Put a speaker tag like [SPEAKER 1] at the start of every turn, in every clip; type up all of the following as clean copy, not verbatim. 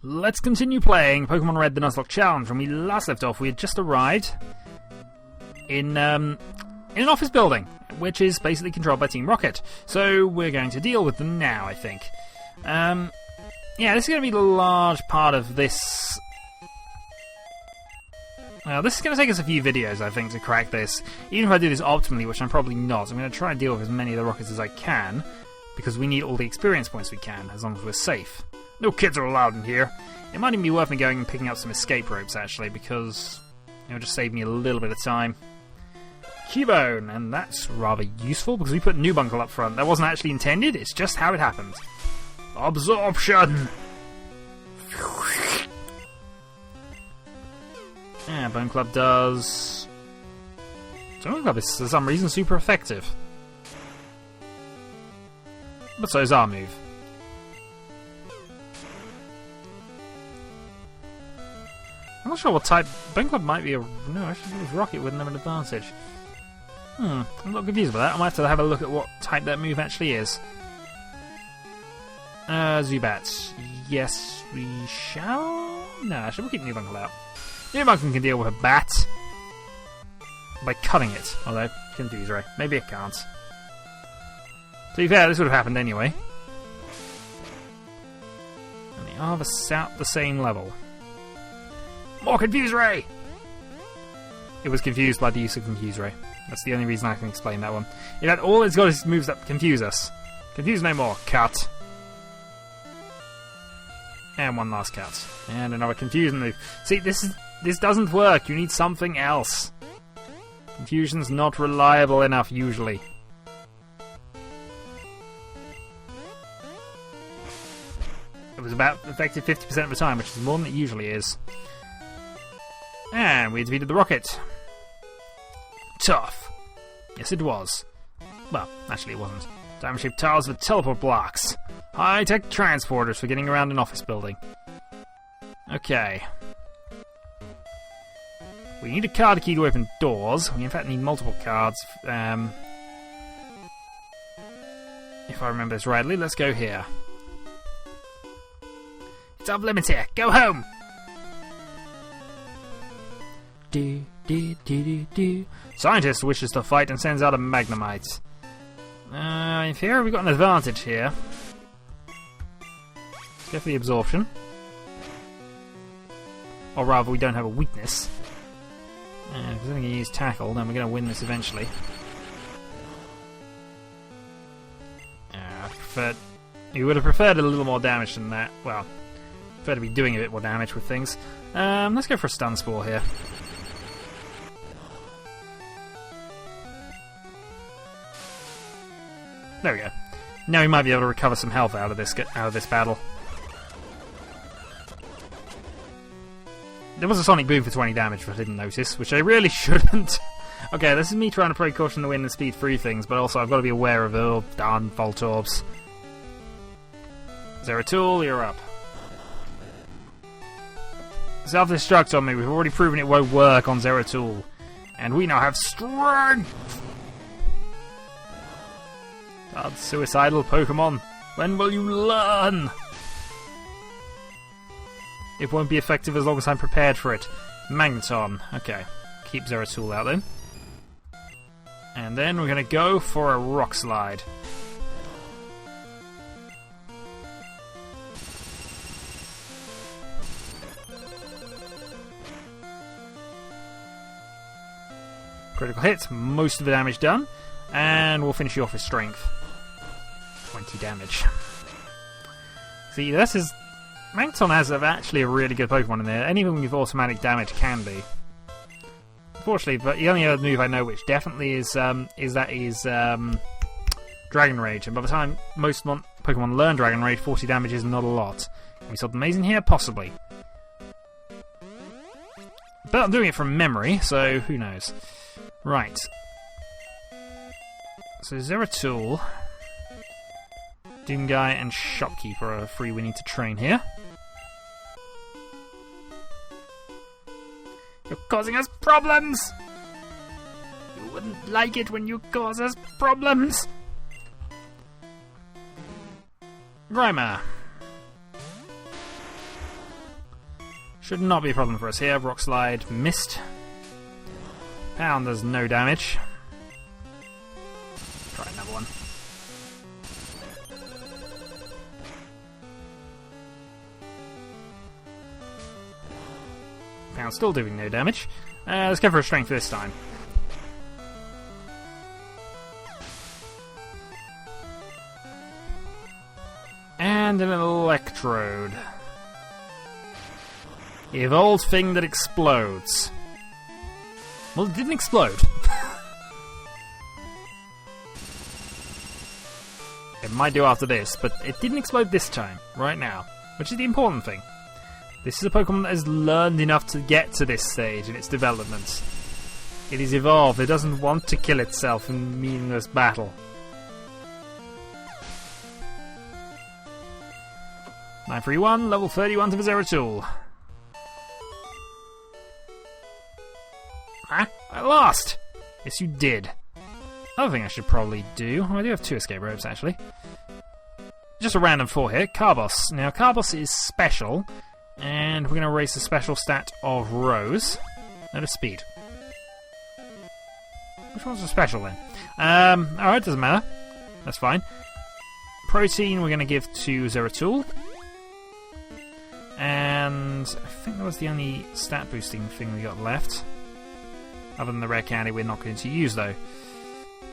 [SPEAKER 1] Let's continue playing Pokemon Red the Nuzlocke Challenge. When we last left off, we had just arrived in an office building, which is basically controlled by Team Rocket. So we're going to deal with them now, I think. Yeah, this is going to be the large part of this. Well, this is going to take us a few videos, I think, to crack this. Even if I do this optimally, which I'm probably not, I'm going to try and deal with as many of the rockets as I can, because we need all the experience points we can, as long as we're safe. No kids are allowed in here. It might even be worth me going and picking up some escape ropes, actually, because it'll just save me a little bit of time. CUBONE, and that's rather useful, because we put Nuzlocke up front. That wasn't actually intended, it's just how it happened. Absorption! Yeah, Bone Club does... Bone Club is, for some reason, super effective. But so is our move. I'm not sure what type... Bone Club might be a... No, actually, if it was Rocket, wouldn't have an advantage. I'm a little confused about that. I might have to have a look at what type that move actually is. ZUBAT. Yes, we shall... No, actually, we'll keep Nuzlocke out. Nuzlocke can deal with a bat by cutting it. Although, confuse Ray. Maybe it can't. To be fair, this would have happened anyway. And they are the same level. More Confuse Ray! It was confused by the use of Confuse Ray. That's the only reason I can explain that one. In fact, all it's got is moves that confuse us. Confuse no more. Cut. And one last cut. And another confusing move. See, this doesn't work. You need something else. Confusion's not reliable enough, usually. It was about effective 50% of the time, which is more than it usually is. And we defeated the Rocket. Tough. Yes, it was. Well, actually it wasn't. Diamond-shaped tiles with teleport blocks. High-tech transporters for getting around an office building. Okay. We need a card key to open doors. We in fact need multiple cards. If I remember this rightly, let's go here. It's off limits here. Go home! Scientist wishes to fight and sends out a MAGNEMITE. In theory, we've got an advantage here. Let's go for the absorption. Or rather, we don't have a weakness. If we're going to use tackle, then we're going to win this eventually. You would have preferred a little more damage than that. Well, prefer to be doing a bit more damage with things. Let's go for a stun spore here. There we go. Now we might be able to recover some health out of this battle. There was a sonic boom for 20 damage, which I didn't notice, which I really shouldn't. Okay, this is me trying to play caution the wind and speed through things, but also I've got to be aware of darn VOLTORBs. ZERATUL, you're up. Self-destruct on me. We've already proven it won't work on ZERATUL. And we now have strength! God, suicidal Pokemon. When will you learn? It won't be effective as long as I'm prepared for it. MAGNETON. Okay. Keep ZERATUL out then. And then we're going to go for a Rock Slide. Critical hit. Most of the damage done. And we'll finish you off with Strength. 20 damage. See, this is... MAGNETON has actually a really good Pokemon in there. Anything with automatic damage can be. Unfortunately, but the only other move I know which definitely is Dragon Rage. And by the time most Pokemon learn Dragon Rage, 40 damage is not a lot. Can we solve the maze in here? Possibly. But I'm doing it from memory, so who knows. Right. So ZERATUL, DOOMGUY and Shopkeeper are free. We need to train here. You're causing us problems! You wouldn't like it when you cause us problems! Grimer. Should not be a problem for us here. Rock Slide missed. Pound does no damage. Try another one. Pound still doing no damage. Let's go for a strength this time. And an electrode. The evolved thing that explodes. Well, it didn't explode. It might do after this, but it didn't explode this time, right now, which is the important thing. This is a Pokemon that has learned enough to get to this stage in its development. It is evolved, it doesn't want to kill itself in meaningless battle. 931, level 31 to the ZERATUL. Ah, I lost! Yes, you did. Another thing I should probably do... Oh, I do have 2 escape ropes, actually. Just a random 4 here. Carbos. Now, Carbos is special, and we're going to erase the special stat of Rose. Out of speed. Which one's a special, then? Alright, doesn't matter. That's fine. Protein we're going to give to ZERATUL. And I think that was the only stat boosting thing we got left. Other than the rare candy we're not going to use, though.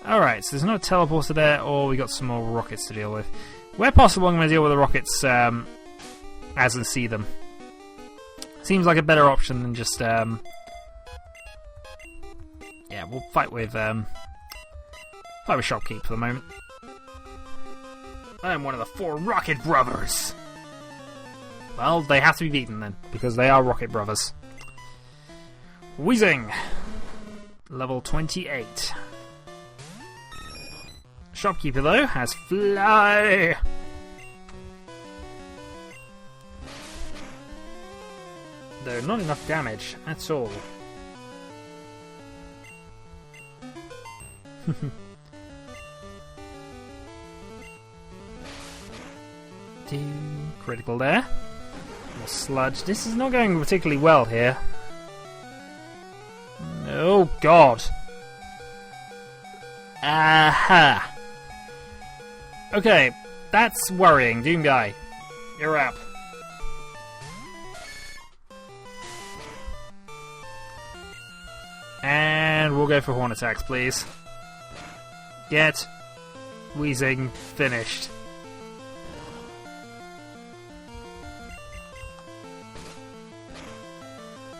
[SPEAKER 1] Alright, so there's no teleporter there, or we got some more rockets to deal with. Where possible, I'm going to deal with the rockets as I see them. Seems like a better option than just... Yeah, we'll fight with Shopkeep for the moment. I am one of the 4 Rocket Brothers! Well, they have to be beaten then, because they are Rocket Brothers. Weezing! Level 28. Shopkeeper, though, has Fly! Though not enough damage at all. Critical there. More sludge. This is not going particularly well here. Oh god. Aha. Okay, that's worrying. Doomguy, you're up. And we'll go for horn attacks, please. Get Weezing finished.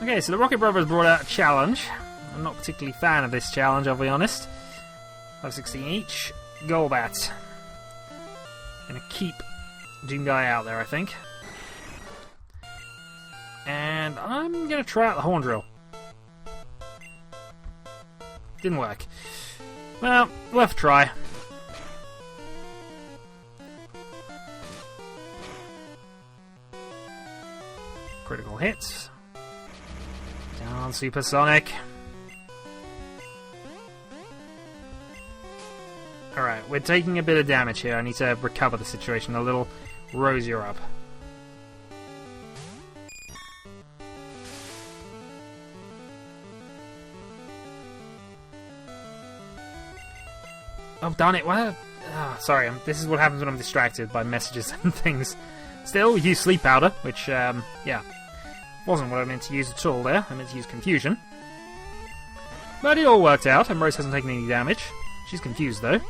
[SPEAKER 1] Okay, so the Rocket Brothers brought out a challenge. I'm not particularly a fan of this challenge, I'll be honest. 516 each. Golbat. Gonna keep Doomguy out there, I think. And I'm gonna try out the Horn Drill. Didn't work. Well, worth a try. Critical hits. Down Supersonic. Alright, we're taking a bit of damage here. I need to recover the situation a little. Rose, you're up. Oh, darn it. What? Oh, sorry, this is what happens when I'm distracted by messages and things. Still, we use Sleep Powder, which, yeah, wasn't what I meant to use at all there. I meant to use Confusion. But it all worked out, and Rose hasn't taken any damage. She's confused, though.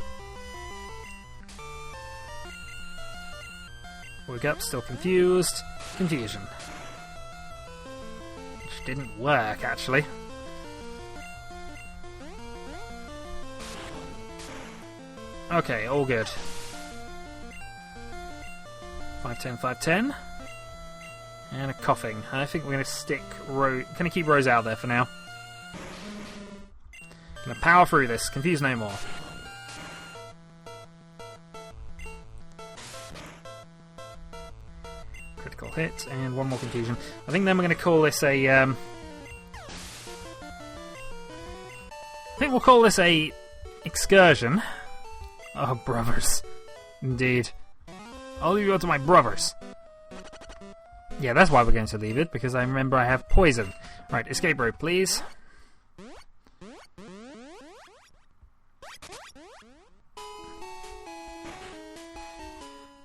[SPEAKER 1] Woke up, still confused. Confusion. Which didn't work, actually. Okay, all good. 510, 510. And a Koffing. I think we're going to stick Rose. Going to keep Rose out there for now. Going to power through this. Confuse no more. Critical hit and one more confusion. I think then we're going to call this a. I think we'll call this a excursion. Oh, brothers. Indeed. I'll leave you out to my brothers. Yeah, that's why we're going to leave it, because I remember I have poison. Right, escape rope, please.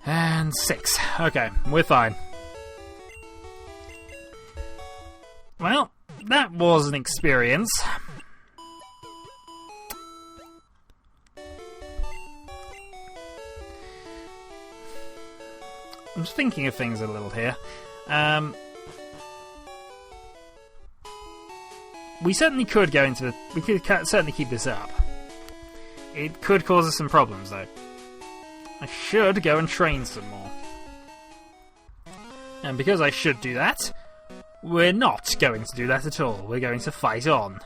[SPEAKER 1] And 6. Okay, we're fine. Well, that was an experience. I'm just thinking of things a little here. We certainly could go into the... We could certainly keep this up. It could cause us some problems, though. I should go and train some more. And because I should do that, we're not going to do that at all. We're going to fight on.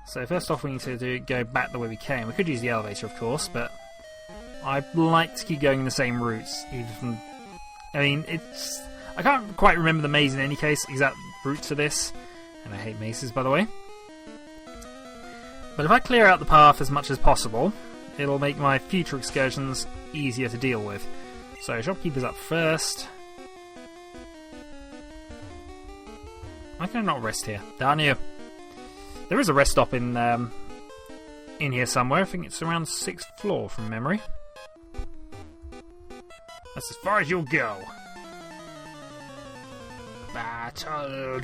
[SPEAKER 1] So first off we need to go back the way we came. We could use the elevator, of course, but I'd like to keep going in the same routes. Even, I mean, it's... I can't quite remember the maze in any case, exact route to this. And I hate mazes, by the way. But if I clear out the path as much as possible, it'll make my future excursions easier to deal with. So, shopkeeper's up first. Why can I not rest here? Darn you. There is a rest stop in here somewhere. I think it's around the 6th floor from memory. That's as far as you'll go. Battle.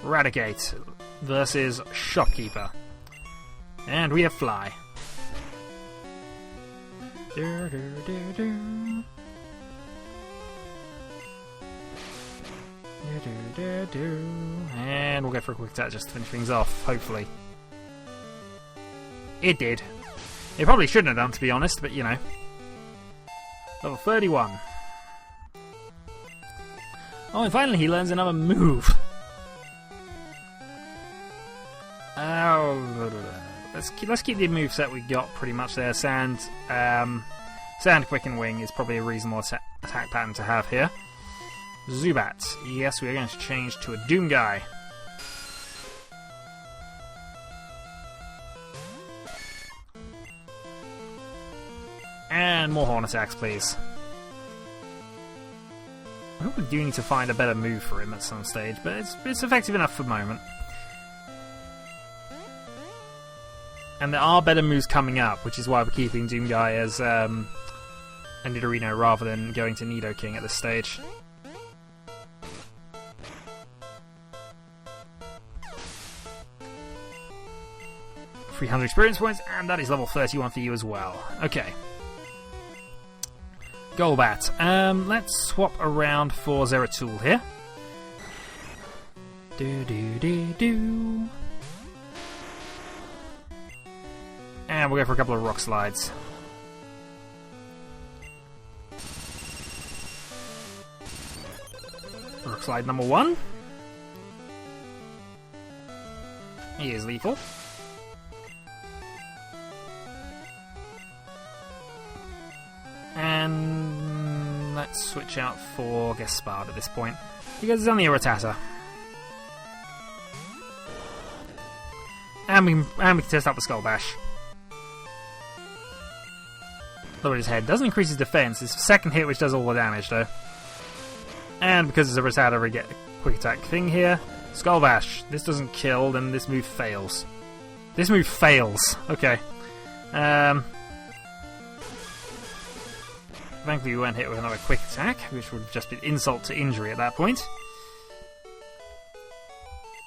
[SPEAKER 1] RATICATE versus shopkeeper. And we have fly. And we'll go for a quick attack just to finish things off, hopefully. It did. It probably shouldn't have done, to be honest, but you know. Level 31. Oh, and finally he learns another move. Let's keep the moveset we got pretty much there. Sand, Quicken Wing is probably a reasonable attack pattern to have here. ZUBAT. Yes, we are going to change to a DOOMGUY. And more horn attacks, please. I hope we do need to find a better move for him at some stage, but it's effective enough for the moment. And there are better moves coming up, which is why we're keeping DOOMGUY as a Nidorino rather than going to Nidoking at this stage. 300 experience points, and that is level 31 for you as well. Okay. GOLBAT. Let's swap around for ZERATUL here. And we'll go for a couple of rock slides. Rock slide number 1. He is lethal. And let's switch out for Gaspard at this point, because it's only a RATTATA. And we can test out the Skull Bash. Lower his head. Doesn't increase his defense. It's the second hit which does all the damage though. And because it's a RATTATA, we get a quick attack thing here. Skull Bash. This doesn't kill, then this move fails. This move fails. Okay. Thankfully we weren't hit with another quick attack, which would have just been insult to injury at that point.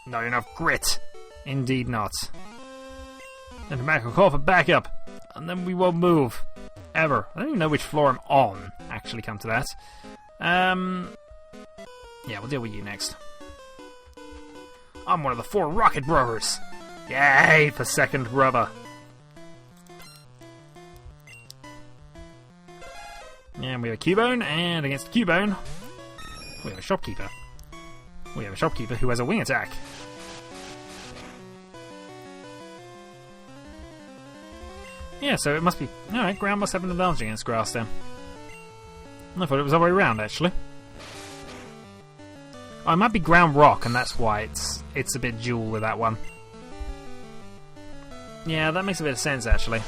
[SPEAKER 1] Not enough grit. Indeed not. And the Mac will call for backup, and then we won't move. Ever. I don't even know which floor I'm on, actually, come to that. Yeah, we'll deal with you next. I'm one of the 4 Rocket Brothers. Yay for second brother. And we have a CUBONE, and against CUBONE, we have a shopkeeper. We have a shopkeeper who has a wing attack. Yeah, so it must be... Alright, ground must have an advantage against grass then. I thought it was the other way around, actually. Oh, it might be ground rock, and that's why it's a bit dual with that one. Yeah, that makes a bit of sense, actually.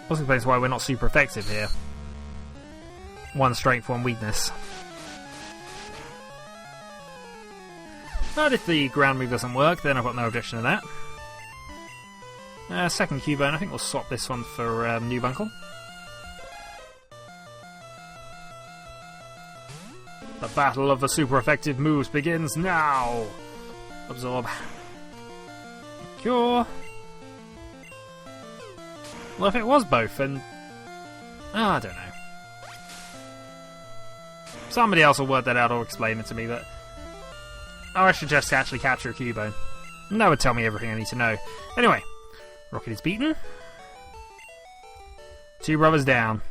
[SPEAKER 1] Also explains why we're not super effective here. 1 strength, 1 weakness. But if the ground move doesn't work, then I've got no objection to that. Second CUBONE, I think we'll swap this one for New Bunkle. The battle of the super effective moves begins now! Absorb. Cure. Well, if it was both, then... I don't know. Somebody else will work that out or explain it to me, but... Oh, I should just actually capture a CUBONE. And that would tell me everything I need to know. Anyway, Rocket is beaten. 2 brothers down.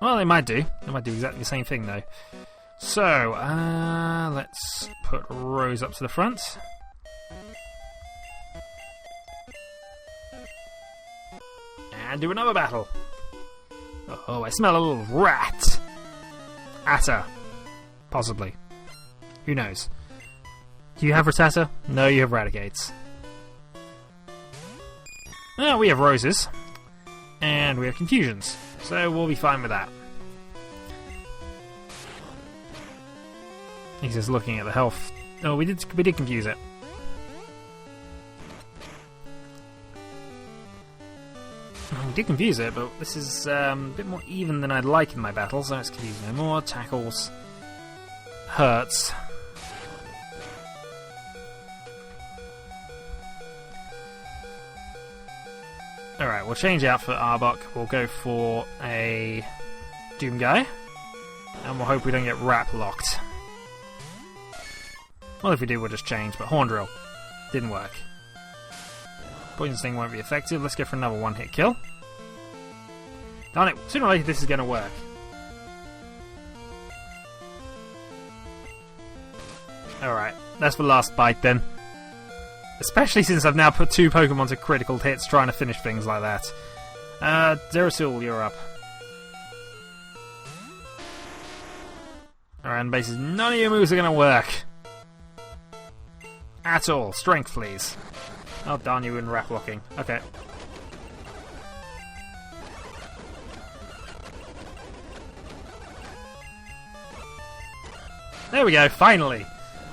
[SPEAKER 1] Well, they might do. They might do exactly the same thing, though. So, let's put Rose up to the front. And do another battle. Oh, I smell a little rat. Rattata. Possibly. Who knows? Do you have Rattata? No, you have Raticates. Well, we have Roses. And we have Confusions. So we'll be fine with that. He's just looking at the health. Oh, we did confuse it. We did confuse it, but this is a bit more even than I'd like in my battles, so it's confused no more. Tackles. Hurts. Alright, we'll change out for ARBOK. We'll go for a DOOMGUY. And we'll hope we don't get wrap locked. Well, if we do, we'll just change, but Horn Drill. Didn't work. Poison Sting won't be effective. Let's go for another one-hit kill. Darn it, sooner or later this is going to work. Alright, that's the last bite then. Especially since I've now put 2 Pokemon to critical hits trying to finish things like that. ZERATUL, you're up. Alright, and basically none of your moves are going to work. At all. Strength, please. Oh, darn you in wrap locking. Okay. There we go, finally!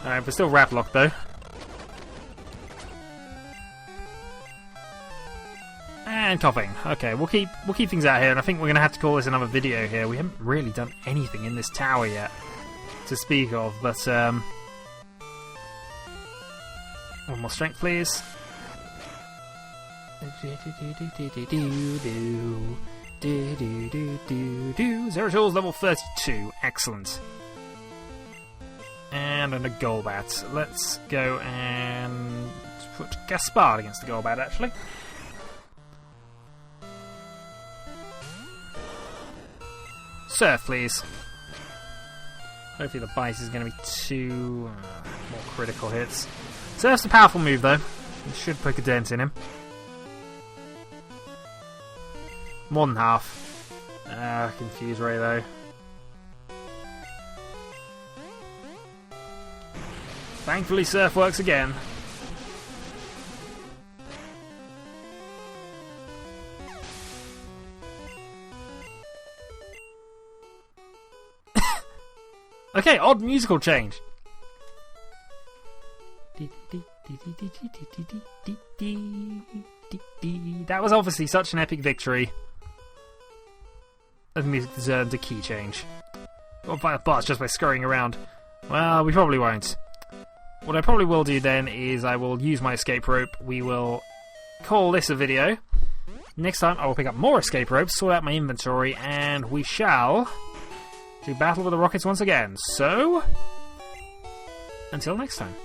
[SPEAKER 1] Alright, we're still wrap locked though. And Koffing. Okay, we'll keep things out here, and I think we're gonna have to call this another video here. We haven't really done anything in this tower yet to speak of, but one more strength, please. ZERATUL's level 32. Excellent. And a GOLBAT. Let's go and put Gaspard against the GOLBAT, actually. Surf, please. Hopefully the bite is going to be 2 more critical hits. Surf's a powerful move, though. It should put a dent in him. More than half. Confuse Ray, though. Thankfully, Surf works again. Okay, odd musical change. That was obviously such an epic victory. The music deserved a key change. Or by a bus just by scurrying around. Well, we probably won't. What I probably will do then is I will use my escape rope. We will call this a video. Next time I will pick up more escape ropes, sort out my inventory, and we shall do battle with the rockets once again. So, until next time.